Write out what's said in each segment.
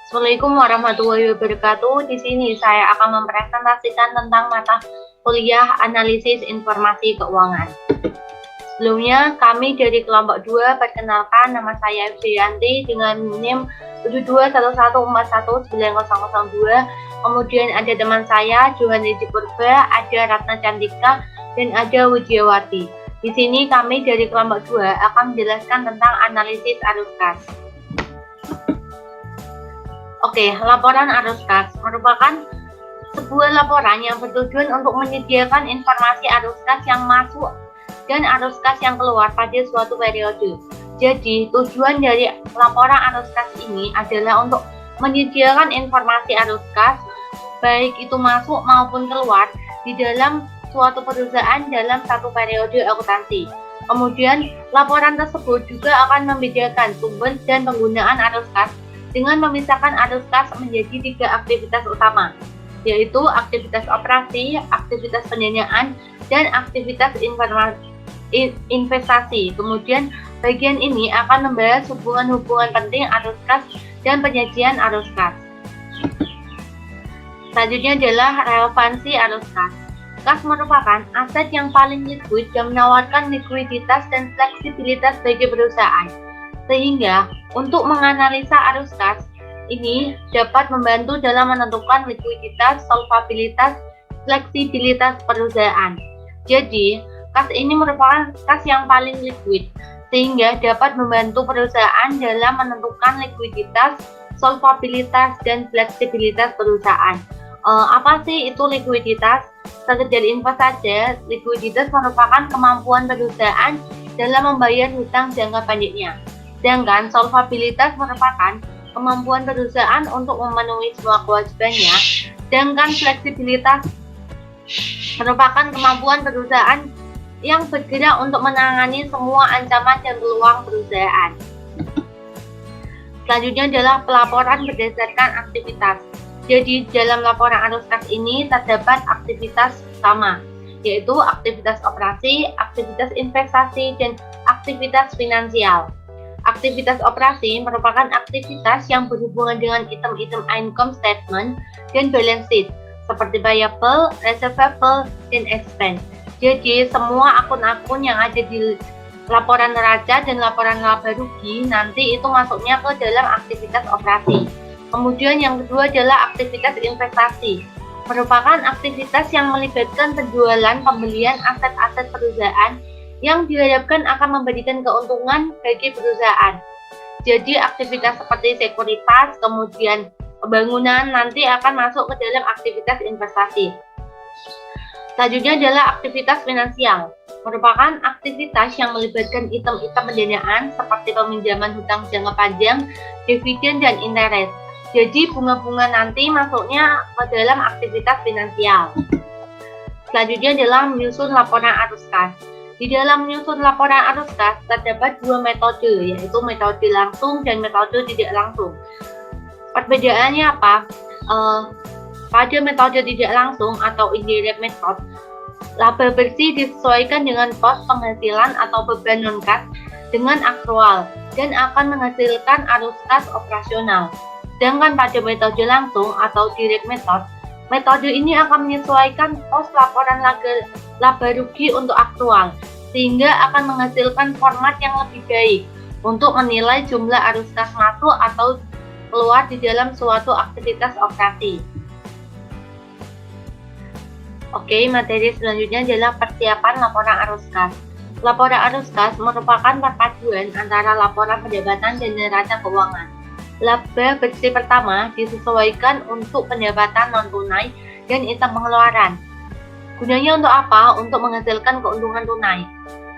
Assalamualaikum warahmatullahi wabarakatuh. Di sini saya akan mempresentasikan tentang mata kuliah Analisis Informasi Keuangan. Sebelumnya, kami dari kelompok 2 perkenalkan, nama saya Fianti dengan NIM 7211419002. Kemudian ada teman saya Johan Riji Purba, ada Ratna Cantika, dan ada Wijiawati. Di sini kami dari kelompok 2 akan menjelaskan tentang analisis arus kas. Oke, laporan arus kas merupakan sebuah laporan yang bertujuan untuk menyediakan informasi arus kas yang masuk dan arus kas yang keluar pada suatu periode. Jadi, tujuan dari laporan arus kas ini adalah untuk menyediakan informasi arus kas, baik itu masuk maupun keluar, di dalam suatu perusahaan dalam satu periode akuntansi. Kemudian, laporan tersebut juga akan membedakan sumber dan penggunaan arus kas dengan memisahkan arus kas menjadi 3 aktivitas utama, yaitu aktivitas operasi, aktivitas pendanaan, dan aktivitas investasi. Kemudian, bagian ini akan membahas hubungan-hubungan penting arus kas dan penyajian arus kas. Selanjutnya adalah relevansi arus kas. Kas merupakan aset yang paling likuid yang menawarkan likuiditas dan fleksibilitas bagi perusahaan. Sehingga, untuk menganalisa arus kas ini dapat membantu dalam menentukan likuiditas, solvabilitas, fleksibilitas perusahaan. Jadi, kas ini merupakan kas yang paling likuid, sehingga dapat membantu perusahaan dalam menentukan likuiditas, solvabilitas, dan fleksibilitas perusahaan. Apa sih itu likuiditas? Sekedar info saja, likuiditas merupakan kemampuan perusahaan dalam membayar hutang jangka pendeknya. Sedangkan solvabilitas merupakan kemampuan perusahaan untuk memenuhi semua kewajibannya. Sedangkan fleksibilitas merupakan kemampuan perusahaan yang bergerak untuk menangani semua ancaman dan peluang perusahaan. Selanjutnya adalah pelaporan berdasarkan aktivitas. Jadi dalam laporan arus kas ini terdapat aktivitas utama, yaitu aktivitas operasi, aktivitas investasi, dan aktivitas finansial. Aktivitas operasi merupakan aktivitas yang berhubungan dengan item-item income statement dan balance sheet, seperti payable, receivable, dan expense. Jadi semua akun-akun yang ada di laporan neraca dan laporan laba rugi nanti itu masuknya ke dalam aktivitas operasi. Kemudian yang kedua adalah aktivitas investasi. Merupakan aktivitas yang melibatkan penjualan pembelian aset-aset perusahaan yang diharapkan akan memberikan keuntungan bagi perusahaan. Jadi aktivitas seperti sekuritas, kemudian pembangunan nanti akan masuk ke dalam aktivitas investasi. Selanjutnya adalah aktivitas finansial. Merupakan aktivitas yang melibatkan item-item pendanaan seperti peminjaman hutang jangka panjang, dividen, dan interest. Jadi bunga-bunga nanti masuknya ke dalam aktivitas finansial. Selanjutnya adalah menyusun laporan arus kas. Di dalam menyusun laporan arus kas terdapat 2 metode, yaitu metode langsung dan metode tidak langsung. Perbedaannya apa? Pada metode tidak langsung atau indirect method, laba bersih disesuaikan dengan pos penghasilan atau beban non-kas dengan aktual dan akan menghasilkan arus kas operasional. Sedangkan pada metode langsung atau direct method, metode ini akan menyesuaikan pos laporan laba rugi untuk aktual, sehingga akan menghasilkan format yang lebih baik untuk menilai jumlah arus kas masuk atau keluar di dalam suatu aktivitas operasi. Oke, materi selanjutnya adalah persiapan laporan arus kas. Laporan arus kas merupakan perpaduan antara laporan pendapatan dan neraca keuangan. Laba bersih pertama disesuaikan untuk pendapatan non-tunai dan item pengeluaran. Gunanya untuk apa? Untuk menghasilkan keuntungan tunai.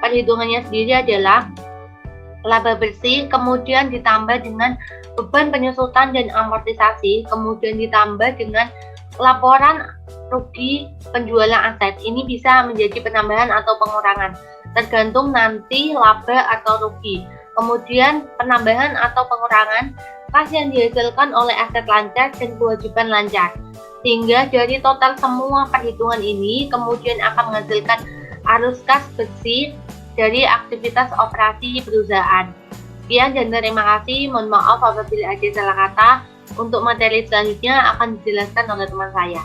Perhitungannya sendiri adalah laba bersih, kemudian ditambah dengan beban penyusutan dan amortisasi, kemudian ditambah dengan laporan rugi penjualan aset. Ini bisa menjadi penambahan atau pengurangan, tergantung nanti laba atau rugi. Kemudian penambahan atau pengurangan kas yang dihasilkan oleh aset lancar dan kewajiban lancar. Sehingga dari total semua perhitungan ini kemudian akan menghasilkan arus kas bersih dari aktivitas operasi perusahaan. Sekian dan terima kasih. Mohon maaf apabila ada salah kata. Untuk materi selanjutnya akan dijelaskan oleh teman saya.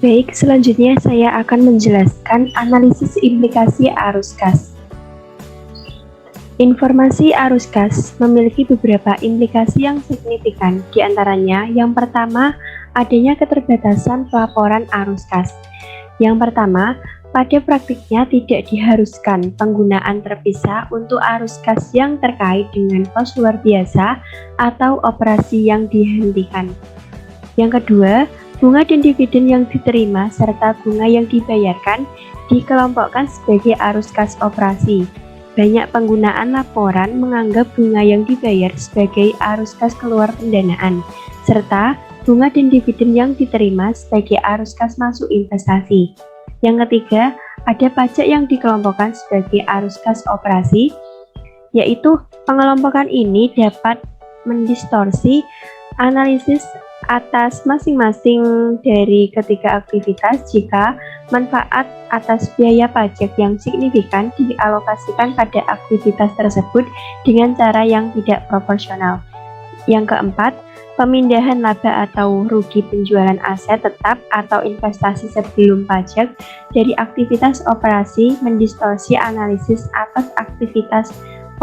Baik, selanjutnya saya akan menjelaskan analisis implikasi arus kas. Informasi arus kas memiliki beberapa implikasi yang signifikan, di antaranya yang pertama, adanya keterbatasan pelaporan arus kas. Yang pertama, pada praktiknya tidak diharuskan penggunaan terpisah untuk arus kas yang terkait dengan pos luar biasa atau operasi yang dihentikan. Yang kedua, bunga dan dividen yang diterima serta bunga yang dibayarkan dikelompokkan sebagai arus kas operasi. Banyak penggunaan laporan menganggap bunga yang dibayar sebagai arus kas keluar pendanaan, serta bunga dan dividen yang diterima sebagai arus kas masuk investasi. Yang ketiga, ada pajak yang dikelompokkan sebagai arus kas operasi, yaitu pengelompokan ini dapat mendistorsi analisis atas masing-masing dari ketiga aktivitas jika manfaat atas biaya pajak yang signifikan dialokasikan pada aktivitas tersebut dengan cara yang tidak proporsional. Yang keempat, pemindahan laba atau rugi penjualan aset tetap atau investasi sebelum pajak dari aktivitas operasi mendistorsi analisis atas aktivitas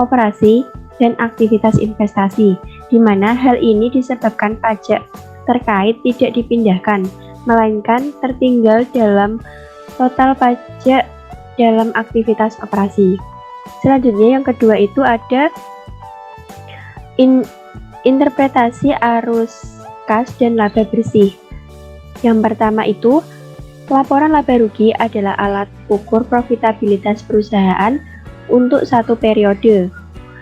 operasi dan aktivitas investasi, di mana hal ini disebabkan pajak terkait tidak dipindahkan, melainkan tertinggal dalam total pajak dalam aktivitas operasi. Selanjutnya yang kedua itu ada interpretasi arus kas dan laba bersih. Yang pertama itu, laporan laba rugi adalah alat ukur profitabilitas perusahaan untuk satu periode.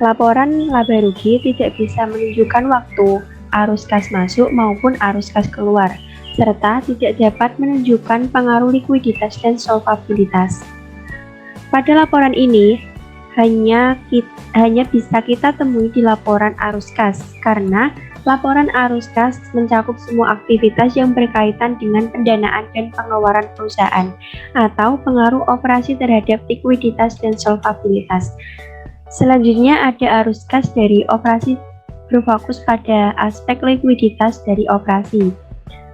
Laporan laba rugi tidak bisa menunjukkan waktu arus kas masuk maupun arus kas keluar, serta tidak dapat menunjukkan pengaruh likuiditas dan solvabilitas. Pada laporan ini, hanya bisa kita temui di laporan arus kas, karena laporan arus kas mencakup semua aktivitas yang berkaitan dengan pendanaan dan pengeluaran perusahaan, atau pengaruh operasi terhadap likuiditas dan solvabilitas. Selanjutnya ada arus kas dari operasi berfokus pada aspek likuiditas dari operasi.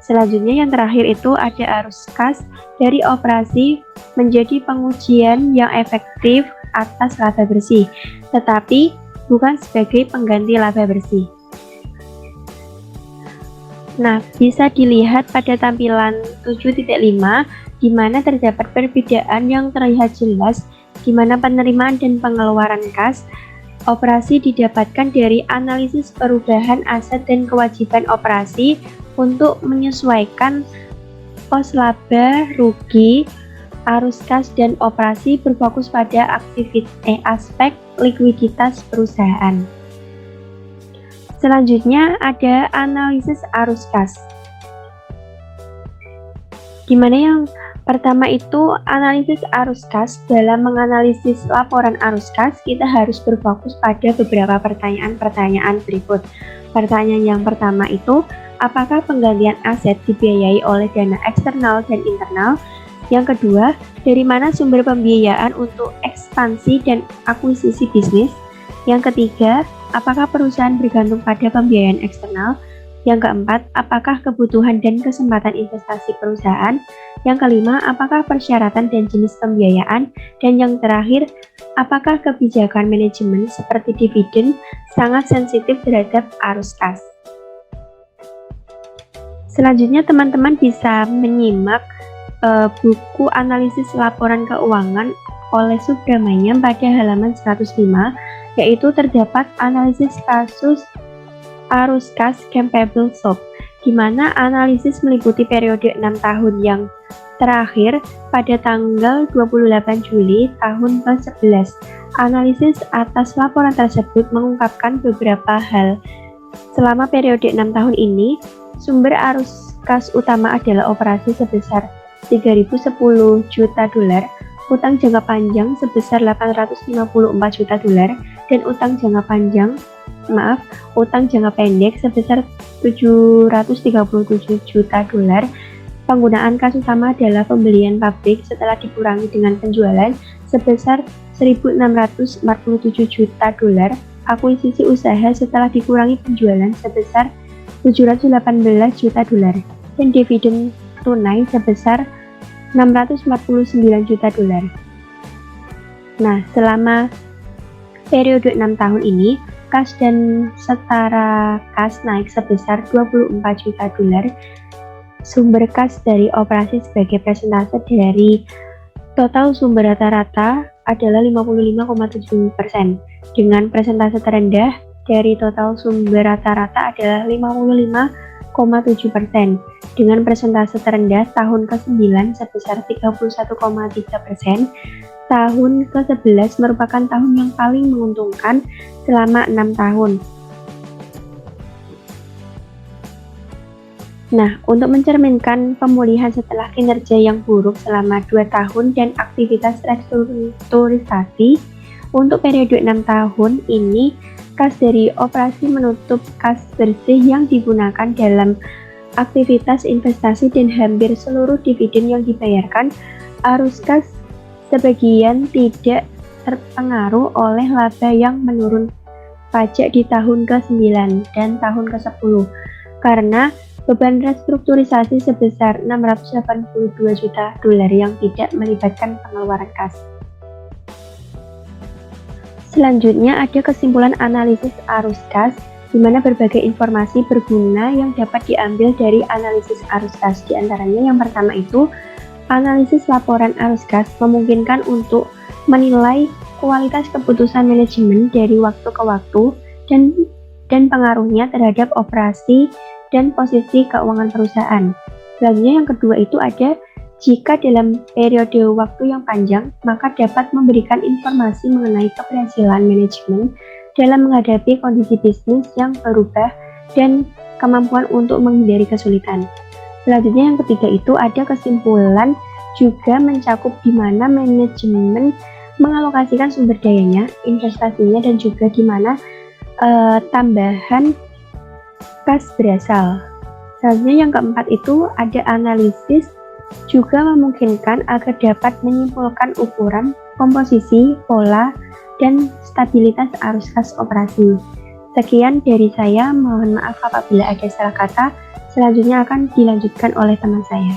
Selanjutnya yang terakhir itu ada arus kas dari operasi menjadi pengujian yang efektif atas laba bersih, tetapi bukan sebagai pengganti laba bersih. Nah, bisa dilihat pada tampilan 7.5 di mana terdapat perbedaan yang terlihat jelas di mana penerimaan dan pengeluaran kas operasi didapatkan dari analisis perubahan aset dan kewajiban operasi untuk menyesuaikan pos laba rugi. Arus kas dan operasi berfokus pada aspek likuiditas perusahaan. Selanjutnya ada analisis arus kas. Gimana yang pertama itu analisis arus kas. Dalam menganalisis laporan arus kas, kita harus berfokus pada beberapa pertanyaan berikut. Pertanyaan yang pertama itu, apakah penggantian aset dibiayai oleh dana eksternal dan internal? Yang kedua, dari mana sumber pembiayaan untuk ekspansi dan akuisisi bisnis? Yang ketiga, apakah perusahaan bergantung pada pembiayaan eksternal? Yang keempat, apakah kebutuhan dan kesempatan investasi perusahaan? Yang kelima, apakah persyaratan dan jenis pembiayaan? Dan yang terakhir, apakah kebijakan manajemen seperti dividen sangat sensitif terhadap arus kas? Selanjutnya teman-teman bisa menyimak buku analisis laporan keuangan oleh Subramaniam pada halaman 105, yaitu terdapat analisis kasus arus kas Campbell Soap, di mana analisis meliputi periode 6 tahun yang terakhir pada tanggal 28 Juli tahun ke-11. Analisis atas laporan tersebut mengungkapkan beberapa hal. Selama periode 6 tahun ini, sumber arus kas utama adalah operasi sebesar $3.010 juta, utang jangka panjang sebesar $854 juta, dan utang jangka pendek sebesar $737 juta. Penggunaan kas utama adalah pembelian pabrik setelah dikurangi dengan penjualan sebesar 1.647 juta dolar, akuisisi usaha setelah dikurangi penjualan sebesar 718 juta dolar, dan dividen tunai sebesar 649 juta dolar. Nah, selama periode 6 tahun ini, kas dan setara kas naik sebesar 24 juta dolar. Sumber kas dari operasi sebagai persentase dari total sumber rata-rata adalah 55,7%, dengan persentase terendah dari total sumber rata-rata adalah 55,7%, dengan persentase terendah tahun ke-9 sebesar 31,3%. Tahun ke-11 merupakan tahun yang paling menguntungkan selama 6 tahun. Nah, untuk mencerminkan pemulihan setelah kinerja yang buruk selama 2 tahun dan aktivitas restrukturisasi, untuk periode 6 tahun ini, kas dari operasi menutup kas bersih yang digunakan dalam aktivitas investasi dan hampir seluruh dividen yang dibayarkan. Arus kas sebagian tidak terpengaruh oleh laba yang menurun pajak di tahun ke-9 dan tahun ke-10 karena beban restrukturisasi sebesar 682 juta dolar yang tidak melibatkan pengeluaran kas. Selanjutnya ada kesimpulan analisis arus kas, di mana berbagai informasi berguna yang dapat diambil dari analisis arus kas. Di antaranya yang pertama itu, analisis laporan arus kas memungkinkan untuk menilai kualitas keputusan manajemen dari waktu ke waktu dan pengaruhnya terhadap operasi dan posisi keuangan perusahaan. Selanjutnya yang kedua itu ada, jika dalam periode waktu yang panjang, maka dapat memberikan informasi mengenai keberhasilan manajemen dalam menghadapi kondisi bisnis yang berubah dan kemampuan untuk menghindari kesulitan. Selanjutnya yang ketiga itu ada kesimpulan juga mencakup di mana manajemen mengalokasikan sumber dayanya, investasinya, dan juga di mana tambahan kas berasal. Selanjutnya yang keempat itu ada analisis juga memungkinkan agar dapat menyimpulkan ukuran, komposisi, pola, dan stabilitas arus kas operasi. Sekian dari saya, mohon maaf apabila ada salah kata. Selanjutnya akan dilanjutkan oleh teman saya.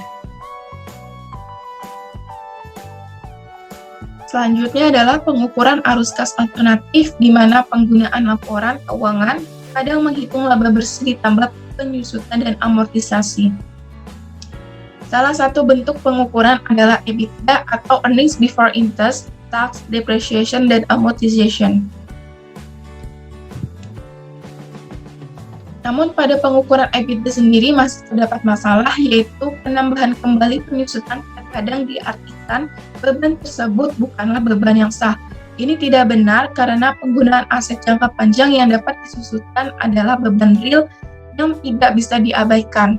Selanjutnya adalah pengukuran arus kas alternatif, di mana penggunaan laporan keuangan kadang menghitung laba bersih ditambah penyusutan dan amortisasi. Salah satu bentuk pengukuran adalah EBITDA atau Earnings Before Interest, Tax, Depreciation, dan Amortization. Namun pada pengukuran EBITDA sendiri masih terdapat masalah, yaitu penambahan kembali penyusutan terkadang diartikan beban tersebut bukanlah beban yang sah. Ini tidak benar karena penggunaan aset jangka panjang yang dapat disusutkan adalah beban real yang tidak bisa diabaikan.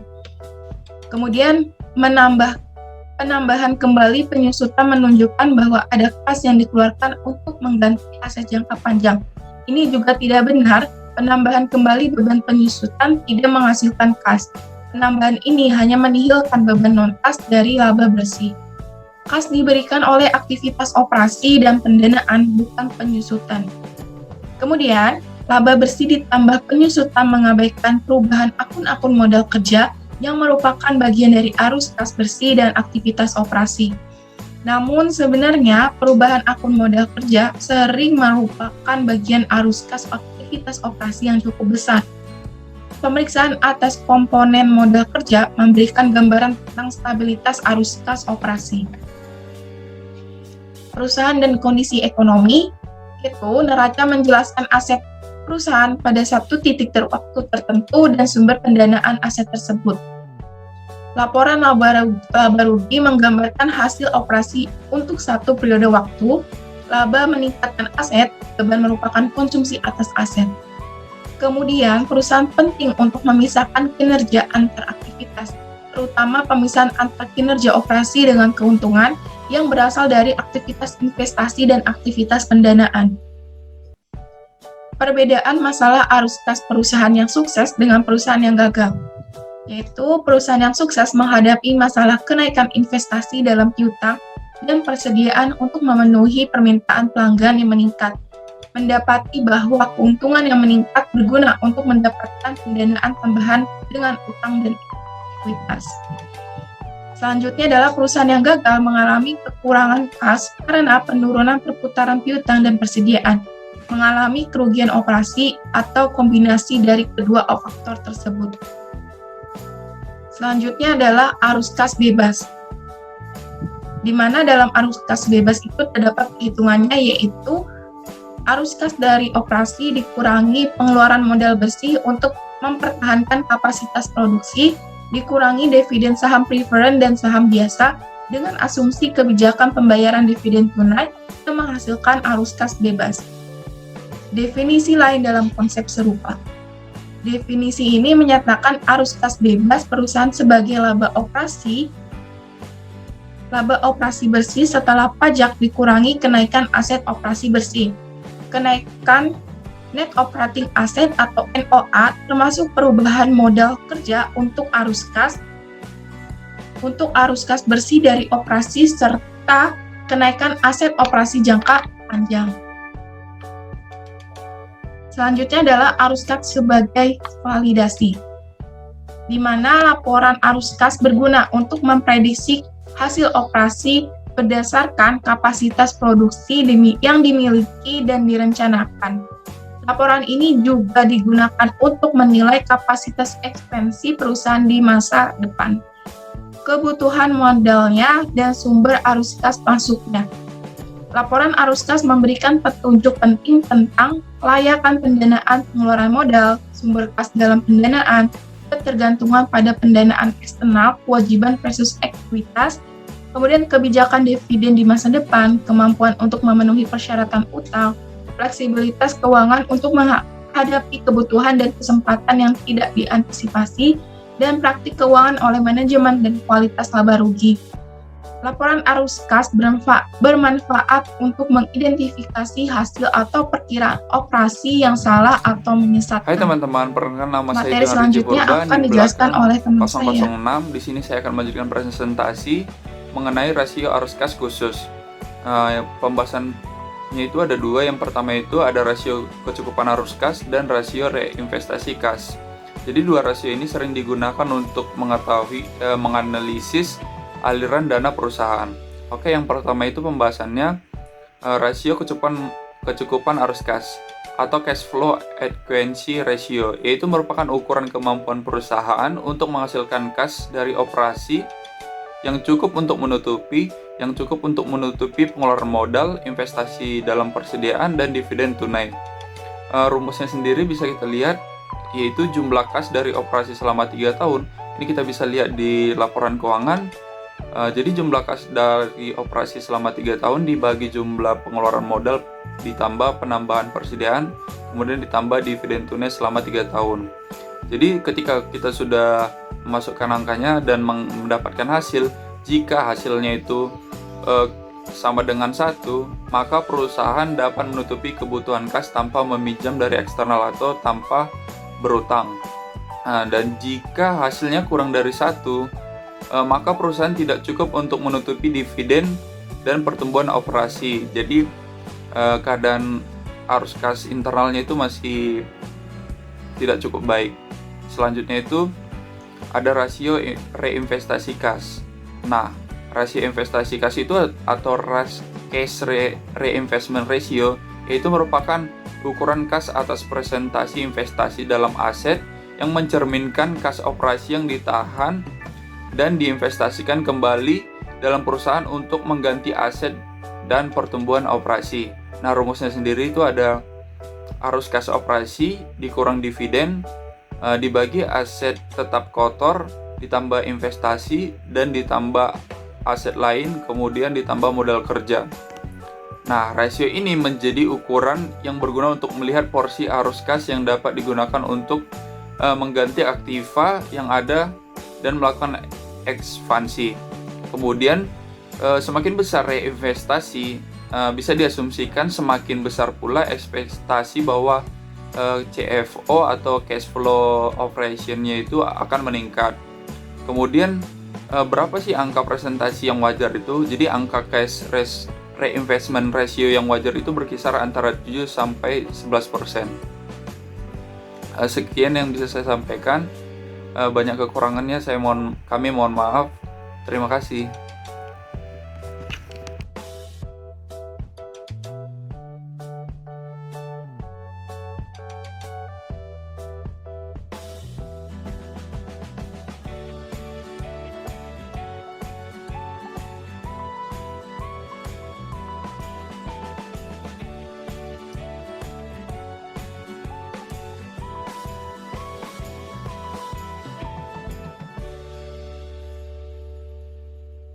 Kemudian penambahan kembali penyusutan menunjukkan bahwa ada kas yang dikeluarkan untuk mengganti aset jangka panjang. Ini juga tidak benar. Penambahan kembali beban penyusutan tidak menghasilkan kas. Penambahan ini hanya menihilkan beban non-kas dari laba bersih. Kas diberikan oleh aktivitas operasi dan pendanaan, bukan penyusutan. Kemudian, laba bersih ditambah penyusutan mengabaikan perubahan akun-akun modal kerja yang merupakan bagian dari arus kas bersih dan aktivitas operasi. Namun sebenarnya perubahan akun modal kerja sering merupakan bagian arus kas aktivitas operasi yang cukup besar. Pemeriksaan atas komponen modal kerja memberikan gambaran tentang stabilitas arus kas operasi. Perusahaan dan kondisi ekonomi, itu neraca menjelaskan aset perusahaan pada satu titik waktu tertentu dan sumber pendanaan aset tersebut. Laporan laba rugi menggambarkan hasil operasi untuk satu periode waktu. Laba meningkatkan aset, beban merupakan konsumsi atas aset. Kemudian, perusahaan penting untuk memisahkan kinerja antar aktivitas, terutama pemisahan antar kinerja operasi dengan keuntungan yang berasal dari aktivitas investasi dan aktivitas pendanaan. Perbedaan masalah arus kas perusahaan yang sukses dengan perusahaan yang gagal, yaitu perusahaan yang sukses menghadapi masalah kenaikan investasi dalam piutang dan persediaan untuk memenuhi permintaan pelanggan yang meningkat. Mendapati bahwa keuntungan yang meningkat berguna untuk mendapatkan pendanaan tambahan dengan utang dan ekuitas. Selanjutnya adalah perusahaan yang gagal mengalami kekurangan kas karena penurunan perputaran piutang dan persediaan, mengalami kerugian operasi atau kombinasi dari kedua faktor tersebut. Selanjutnya adalah arus kas bebas, di mana dalam arus kas bebas itu terdapat perhitungannya, yaitu arus kas dari operasi dikurangi pengeluaran modal bersih untuk mempertahankan kapasitas produksi, dikurangi dividen saham preferen dan saham biasa dengan asumsi kebijakan pembayaran dividen tunai yang menghasilkan arus kas bebas. Definisi lain dalam konsep serupa. Definisi ini menyatakan arus kas bebas perusahaan sebagai laba operasi bersih setelah pajak dikurangi kenaikan aset operasi bersih. Kenaikan net operating asset atau NOA termasuk perubahan modal kerja untuk arus kas bersih dari operasi serta kenaikan aset operasi jangka panjang. Selanjutnya adalah arus kas sebagai validasi, di mana laporan arus kas berguna untuk memprediksi hasil operasi berdasarkan kapasitas produksi yang dimiliki dan direncanakan. Laporan ini juga digunakan untuk menilai kapasitas ekspansi perusahaan di masa depan, kebutuhan modalnya, dan sumber arus kas masuknya. Laporan arus kas memberikan petunjuk penting tentang kelayakan pendanaan pengeluaran modal, sumber kas dalam pendanaan, ketergantungan pada pendanaan eksternal, kewajiban versus ekuitas, kemudian kebijakan dividen di masa depan, kemampuan untuk memenuhi persyaratan utang, fleksibilitas keuangan untuk menghadapi kebutuhan dan kesempatan yang tidak diantisipasi, dan praktik keuangan oleh manajemen dan kualitas laba rugi. Laporan arus kas bermanfaat untuk mengidentifikasi hasil atau perkiraan operasi yang salah atau menyesatkan. Hai teman-teman, perkenalkan nama saya Materi selanjutnya akan dijelaskan oleh teman saya. 006. Di sini saya akan melanjutkan presentasi mengenai rasio arus kas khusus. Pembahasannya itu ada dua. Yang pertama itu ada rasio kecukupan arus kas dan rasio reinvestasi kas. Jadi dua rasio ini sering digunakan untuk menganalisis aliran dana perusahaan. Oke, yang pertama itu pembahasannya rasio kecukupan arus kas atau cash flow adequacy ratio, yaitu merupakan ukuran kemampuan perusahaan untuk menghasilkan kas dari operasi yang cukup untuk menutupi pengeluaran modal, investasi dalam persediaan, dan dividen tunai. Rumusnya sendiri bisa kita lihat, yaitu jumlah kas dari operasi selama 3 tahun. Ini kita bisa lihat di laporan keuangan. Jadi jumlah kas dari operasi selama 3 tahun dibagi jumlah pengeluaran modal ditambah penambahan persediaan, kemudian ditambah dividen tunai selama 3 tahun. Jadi ketika kita sudah memasukkan angkanya dan mendapatkan hasil, jika hasilnya itu sama dengan 1, maka perusahaan dapat menutupi kebutuhan kas tanpa meminjam dari eksternal atau tanpa berutang. Dan jika hasilnya kurang dari 1, maka perusahaan tidak cukup untuk menutupi dividen dan pertumbuhan operasi. Jadi keadaan arus kas internalnya itu masih tidak cukup baik. Selanjutnya itu ada rasio reinvestasi kas. Nah, rasio investasi kas itu atau cash reinvestment ratio, yaitu merupakan ukuran kas atas presentasi investasi dalam aset yang mencerminkan kas operasi yang ditahan dan diinvestasikan kembali dalam perusahaan untuk mengganti aset dan pertumbuhan operasi. Nah, rumusnya sendiri itu ada arus kas operasi dikurang dividen dibagi aset tetap kotor ditambah investasi dan ditambah aset lain, kemudian ditambah modal kerja. Nah, rasio ini menjadi ukuran yang berguna untuk melihat porsi arus kas yang dapat digunakan untuk mengganti aktiva yang ada dan melakukan ekspansi. Kemudian semakin besar reinvestasi, bisa diasumsikan semakin besar pula ekspektasi bahwa CFO atau cash flow operation-nya itu akan meningkat. Kemudian berapa sih angka presentasi yang wajar itu? Jadi angka reinvestment ratio yang wajar itu berkisar antara 7 sampai 11%. Sekian yang bisa saya sampaikan. Banyak kekurangannya kami mohon maaf. Terima kasih.